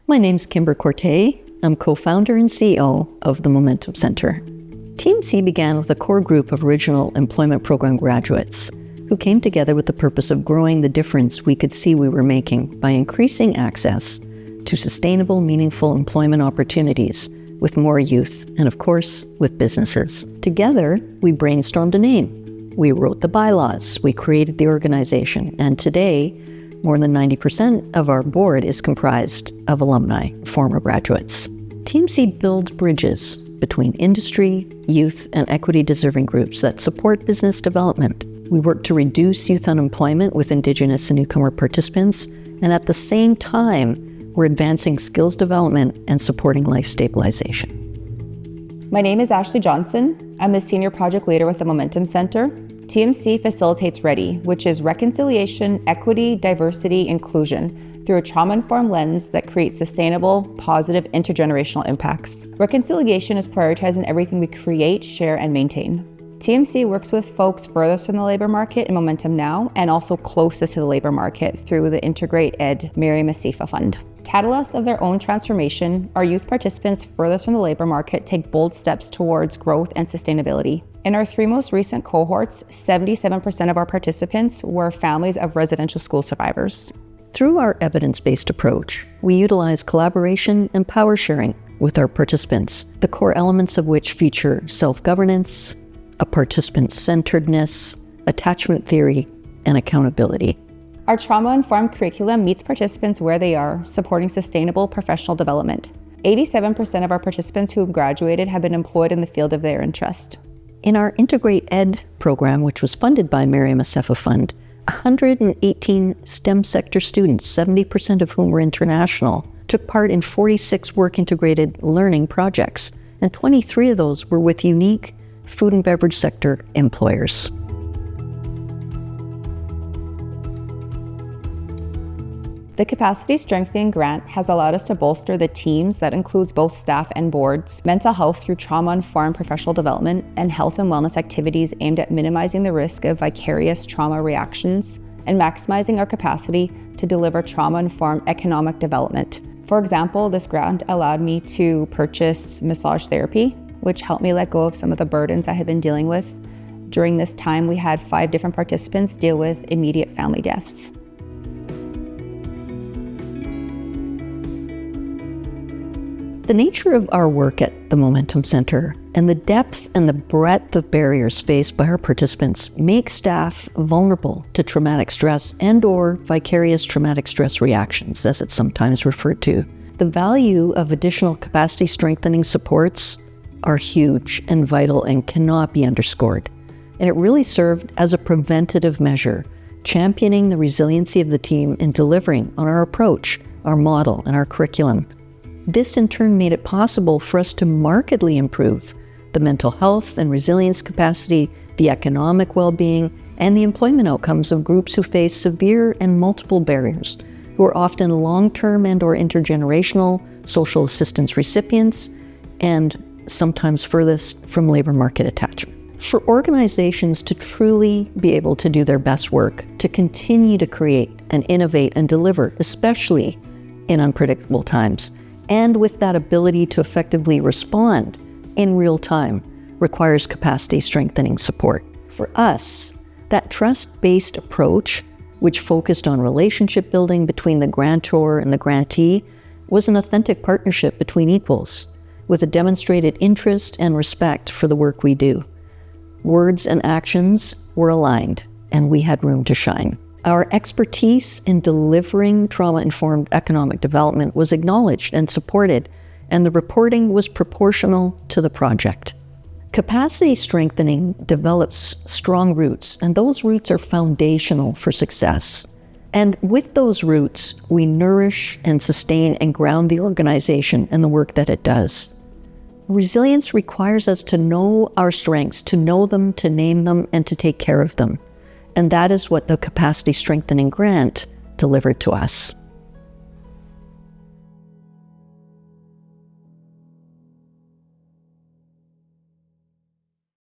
My name's Kimber Corthey. I'm co-founder and CEO of the Momentum Center. TMC began with a core group of original employment program graduates who came together with the purpose of growing the difference we could see we were making by increasing access to sustainable, meaningful employment opportunities with more youth and, of course, with businesses. Together, we brainstormed a name. We wrote the bylaws. We created the organization. And today, more than 90% of our board is comprised of alumni, former graduates. TMC builds bridges between industry, youth, and equity-deserving groups that support business development. We work to reduce youth unemployment with Indigenous and Newcomer participants, and at the same time, we're advancing skills development and supporting life stabilization. My name is Ashley Johnson. I'm the Senior Project Leader with the Momentum Center. TMC facilitates READY, which is reconciliation, equity, diversity, inclusion, through a trauma-informed lens that creates sustainable, positive, intergenerational impacts. Reconciliation is prioritized in everything we create, share, and maintain. TMC works with folks furthest from the labor market in Momentum Now, and also closest to the labor market through the Integrate Ed Miriam Asifa Fund. Catalysts of their own transformation, our youth participants furthest from the labor market take bold steps towards growth and sustainability. In our 3 most recent cohorts, 77% of our participants were families of residential school survivors. Through our evidence-based approach, we utilize collaboration and power sharing with our participants, the core elements of which feature self-governance, a participant-centeredness, attachment theory, and accountability. Our trauma-informed curriculum meets participants where they are, supporting sustainable professional development. 87% of our participants who have graduated have been employed in the field of their interest. In our Integrate Ed program, which was funded by Miriam Asifa Fund, 118 STEM sector students, 70% of whom were international, took part in 46 work-integrated learning projects, and 23 of those were with unique food and beverage sector employers. The Capacity Strengthening Grant has allowed us to bolster the teams that includes both staff and boards, mental health through trauma-informed professional development, and health and wellness activities aimed at minimizing the risk of vicarious trauma reactions and maximizing our capacity to deliver trauma-informed economic development. For example, this grant allowed me to purchase massage therapy, which helped me let go of some of the burdens I had been dealing with. During this time, we had 5 different participants deal with immediate family deaths. The nature of our work at the Momentum Center and the depth and the breadth of barriers faced by our participants make staff vulnerable to traumatic stress and/or vicarious traumatic stress reactions, as it's sometimes referred to. The value of additional capacity strengthening supports are huge and vital and cannot be underscored. And it really served as a preventative measure, championing the resiliency of the team in delivering on our approach, our model, and our curriculum. This in turn made it possible for us to markedly improve the mental health and resilience capacity, the economic well-being, and the employment outcomes of groups who face severe and multiple barriers, who are often long-term and/or intergenerational social assistance recipients, and sometimes furthest from labor market attachment. For organizations to truly be able to do their best work, to continue to create and innovate and deliver, especially in unpredictable times, and with that ability to effectively respond in real time, requires capacity strengthening support. For us, that trust-based approach, which focused on relationship building between the grantor and the grantee, was an authentic partnership between equals, with a demonstrated interest and respect for the work we do. Words and actions were aligned, and we had room to shine. Our expertise in delivering trauma-informed economic development was acknowledged and supported, and the reporting was proportional to the project. Capacity strengthening develops strong roots, and those roots are foundational for success. And with those roots, we nourish and sustain and ground the organization and the work that it does. Resilience requires us to know our strengths, to know them, to name them, and to take care of them. And that is what the Capacity Strengthening Grant delivered to us.